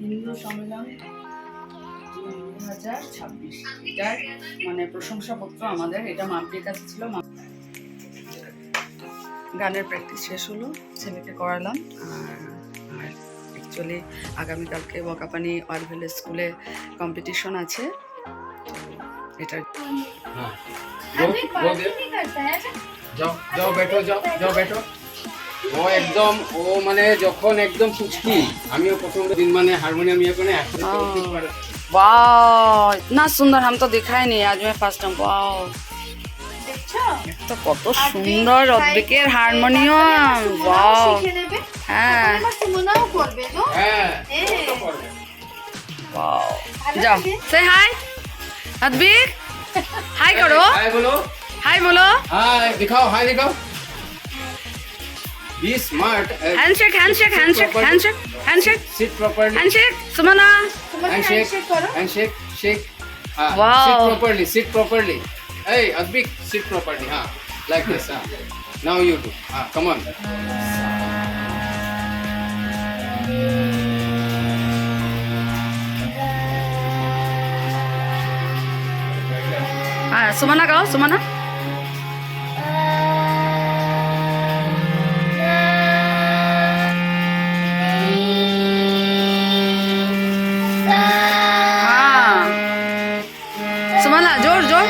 হিন্দু সম্মেলন 2026 এটার মানে প্রশংসাপত্র আমাদের, এটা মাম্পির কাছে ছিল। গানের প্র্যাকটিস শেষ হলো, ছেলেকে করালাম। আর অ্যাকচুয়ালি আগামীকালকে বকাপানি ওয়ারভিলেজ স্কুলে কম্পিটিশন আছে, এটা যাও বেটো, যাও বেটো। ও একদম, ও মানে যখন একদম পুচকি, আমিও প্রথম দিন মানে हारमोनियम ये कोने वाओ इतना सुंदर, हम तो दिखाई नहीं, आज मैं फर्स्ट टाइम। वाओ তো কত সুন্দর অদ্বিকের হারমোনিয়াম। ওয়াও হ্যাঁ ওয়াও, যাও সে হাই অদ্বিক, হাই করো, हाय बोलो, हाय बोलो, हाय दिखाओ, हाय दिखाओ। Be smart, handshake handshake handshake handshake handshake sit properly, handshake Sumana, handshake handshake shake. Wow. Sit properly. Hey, Advik, sit properly. Like this. Now you do. Come on. Sumana गाओ, सुमना। सुमना जोर जोर।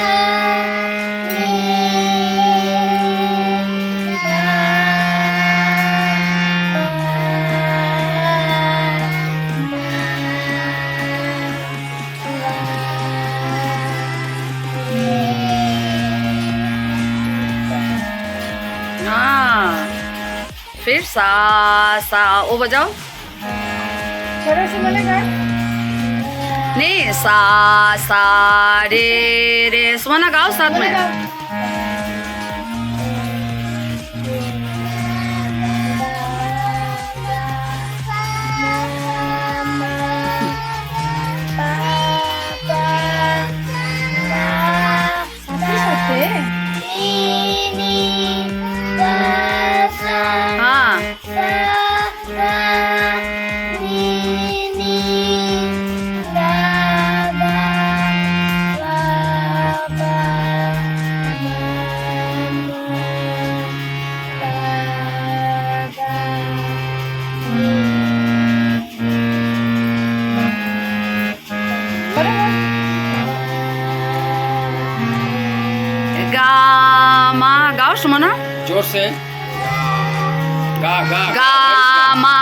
फिर सा सा ओ बजाओ, नहीं सा सा रे रे। सुमना गाओ साथ में। गामा गाओ सुमना, जोर से। गा गा गामा।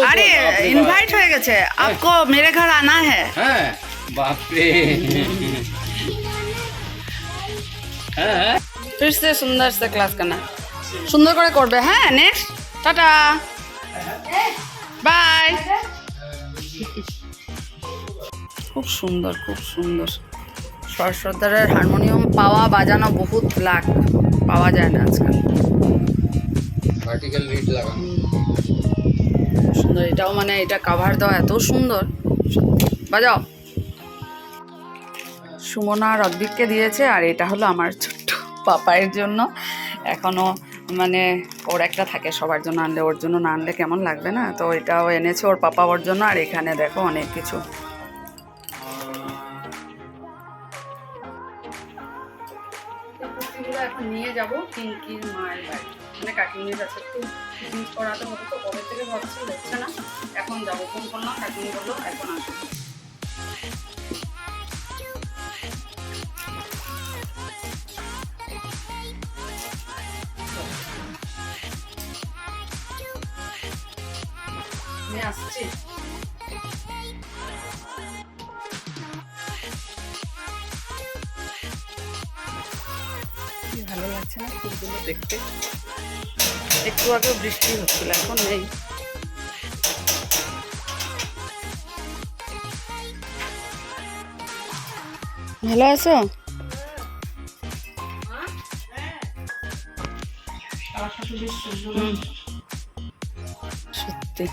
अरे इनवाइट हो गए, आपको मेरे घर आना है। बाप रे। फिर से सुंदर से क्लास करना, सुंदर করে করবে। হ্যাঁ নেক্সট, টাটা বাই। খুব সুন্দর, খুব সুন্দর। সরস্বতারের হারমোনিয়াম পাওয়া, বাজানো বহুত লাখ, পাওয়া যায় না আজকাল। ভার্টিক্যাল রিড লাগানো সুন্দর, এটাও মানে এটা কাভার দেওয়া এত সুন্দর। বাজাও। সুমনা আর অদ্বিককে দিয়েছে, আর এটা হলো আমার ছোট্ট পাপায়ের জন্য। এখনো মানে ওর একটা থাকে সবার জন্য, আনলে ওর জন্য না আনলে কেমন লাগবে না, তো এটাও এনেছে ওর পাপা ওর জন্য। আর এখানে দেখো অনেক কিছু। এখন নিয়ে যাবো পিঙ্কির মায়ের বাড়ি, মানে কাকিমির কাছে একটু জিনিস করাতে হতো, তো কবে থেকে ভাবছি হচ্ছে না। এখন যাবো, ফোন করলাম, কাকিমি বললো এখন আসবো। আমি আসছি। ভালো লাগছে না ফুলগুলো দেখতে। একটু আগে বৃষ্টি হচ্ছিল, এখন নেই। ভালো আছো? হুম, সত্যি।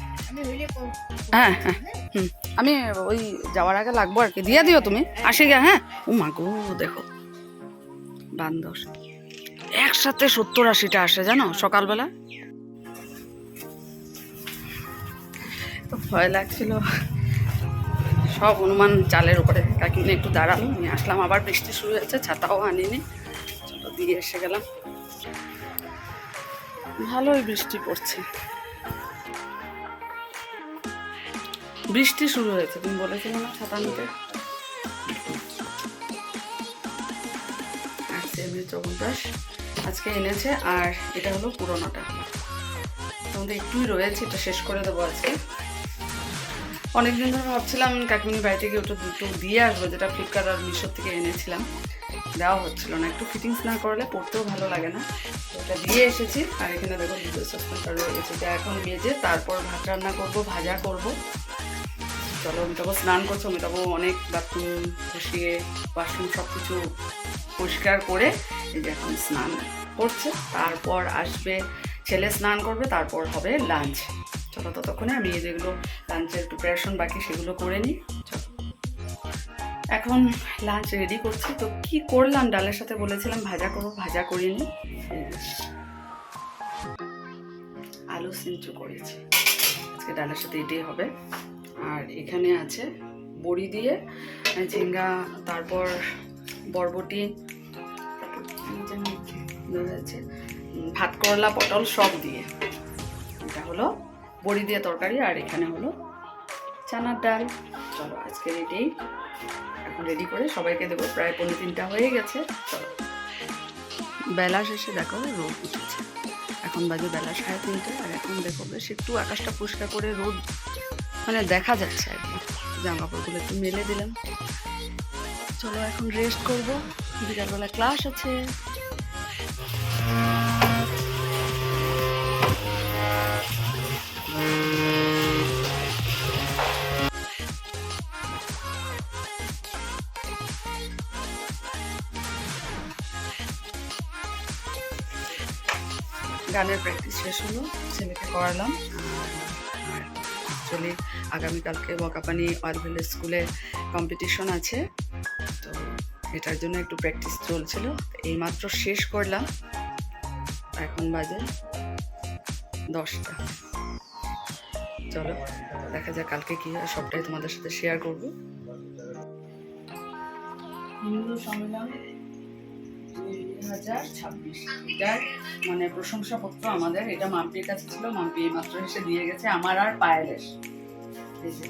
হ্যাঁ হ্যাঁ হুম, আমি ওই যাওয়ার আগে লাগবো আর কি, দিয়ে দিও তুমি, আসি গা। হ্যাঁ, ও মা গো, দেখো বান্দর একসাথে 70-80টা আসে জানো সকালবেলা। তো ভয় লাগছিল, সব হনুমান চালের উপরে। কাকিনে একটু দাঁড়ালো, নিয়ে আসলাম। আবার বৃষ্টি শুরু হয়েছে, ছাতাও আনিনি, চলো দিয়ে এসে গেলাম। ভালোই বৃষ্টি পড়ছে, বৃষ্টি শুরু হয়েছে। তুমি বলেছিলে না ছাতা নিতে। আর সেমনি চবনপ্রাশ আজকে এনেছে, আর এটা হলো পুরোনোটা, তোমাদের একটুই রয়েছে, এটা শেষ করে দেবো আজকে। অনেকদিন ধরে ভাবছিলাম কাকিমিনি বাড়ি থেকে ওটা দুটো দিয়ে আসবো, যেটা ফ্লিপকার্ট আর মিশোর থেকে এনেছিলাম, দেওয়া হচ্ছিল না। একটু ফিটিংস না করলে পড়তেও ভালো লাগে না, তো ওটা দিয়ে এসেছি। আর এখানে দেখো দুধের সসপ্যানটা রয়ে গেছে, এটা এখন মেজে তারপর ভাত রান্না করবো, ভাজা করবো। চলো, অমিতাভ স্নান করছে, অমিতাভ অনেক বাথরুম বসিয়ে ওয়াশরুম সব কিছু পরিষ্কার করে এই যে এখন স্নান করছে। তারপর আসবে ছেলে, স্নান করবে, তারপর হবে লাঞ্চ। চলো, ততক্ষণে আমি যেগুলো লাঞ্চের প্রিপারেশন বাকি সেগুলো করে নিই। চলো, এখন লাঞ্চ রেডি করছি। তো কি করলাম, ডালের সাথে বলেছিলাম ভাজা করবো, ভাজা করিয়ে নিই। আলু সিঞ্চু করেছি, আজকে ডালের সাথে এটাই হবে। আর এখানে আছে বড়ি দিয়ে ঝিঙ্গা, তারপর বরবটি, আছে ভাত করলা, পটল সব দিয়ে, এটা হলো বড়ি দিয়ে তরকারি। আর এখানে হলো চানার ডাল। চলো, আজকে এটাই এখন রেডি করে সবাইকে দেবো। প্রায় 2:45 হয়ে গেছে। চলো, বেলা শেষে দেখো রোদ উঠেছে, এখন বাজে বেলা 3:30। আর এখন দেখো বেশ একটু আকাশটা পরিষ্কার করে রোদ মানে দেখা যাচ্ছে আর কি। জামা কাপড়গুলো একটু মেলে দিলাম। চলো, এখন রেস্ট করবো, বিকালবেলা ক্লাস আছে। গানের প্র্যাকটিস শেষ হলো, ছেলেকে করালাম। আর অ্যাকচুয়ালি আগামীকালকে বকাপানি অয়েল স্কুলে কম্পিটিশন আছে, তো এটার জন্য একটু প্র্যাকটিস চলছিল। এইমাত্র শেষ করলাম, এখন বাজে 10টা। চলো, দেখা যাক কালকে কী হয়, সবটাই তোমাদের সাথে শেয়ার করবো। হিন্দু সম্মেলন 2026, এটার মানে প্রশংসাপত্র আমাদের, এটা মাম্পির কাছে ছিল, মাম্পি মাত্র এসে দিয়ে গেছে আমার আর পায়েলের। এই যে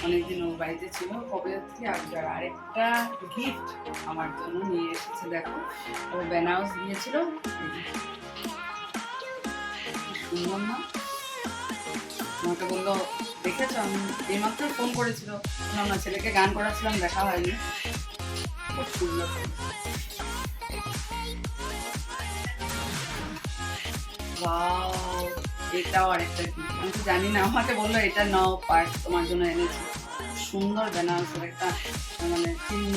অনেকদিন ওর বাড়িতে ছিল, কবে থেকে আসবার। আরেকটা গিফট আমার জন্য নিয়ে এসেছে, দেখো ও বেনারস গিয়েছিল, সুন্দর না? আমাকে বললো দেখেছো, আমি এইমাত্র ফোন করেছিল, না ছেলেকে গান করাছিলাম, দেখা হয়নি। খুব সুন্দর। ওয়াও, এটাও আরেকটা কি, আমি তো জানি না, আমাকে বললো এটা নাও পার্ট তোমার জন্য এনেছি। সুন্দর বেনারসের একটা মানে চিহ্ন,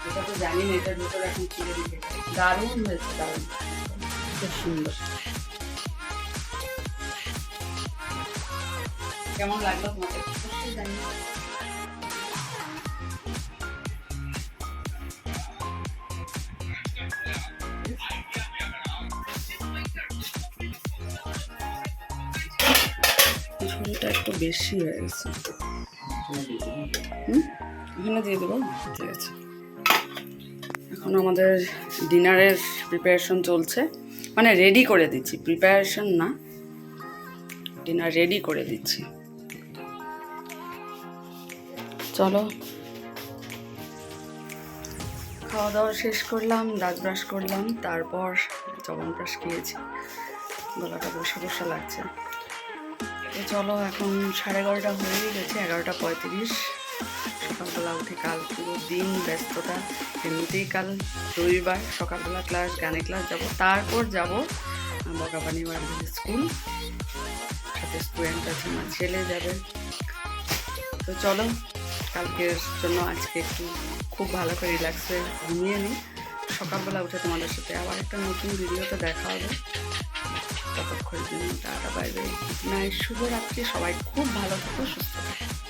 এটা তো জানি না, এটার ভিতরে এখন খুলে দিকে দারুণ হয়েছে, দারুণ, খুব সুন্দর। কেমন লাগলো তোমাকে অবশ্যই জানি। ঝোলটা একটু বেশি হয়ে গেছে, এখানে দিয়ে দেবো, ঠিক আছে। এখন আমাদের ডিনারের প্রিপারেশন চলছে, মানে রেডি করে দিচ্ছি, প্রিপারেশন না, ডিনার রেডি করে দিচ্ছি। চলো, খাওয়া দাওয়া শেষ করলাম, দাঁত ব্রাশ করলাম, তারপর চবনপ্রাশ খেয়েছি, গলাটা বসে বসে লাগছে। তো চলো, এখন 11:30 হয়ে গেছে, 11:35। সকালবেলা উঠে কাল পুরো দিন ব্যস্ততা, এমনিতেই কাল রবিবার, সকালবেলা ক্লাস, গানে ক্লাস যাব, তারপর যাব বকাপানি ওয়ার্ল্ড স্কুল, সাথে স্টুডেন্ট আছে, আমার ছেলে যাবে। তো চলো, কালকের জন্য আজকে একটু খুব ভালো করে রিল্যাক্সে ঘুমিয়ে নিই। সকালবেলা উঠে তোমাদের সাথে আবার একটা নতুন ভিডিওতে দেখা হবে। ততক্ষণের জন্য tata, bye bye, good night, শুভরাত্রি। সবাই খুব ভালো থাকো, সুস্থ থাকো।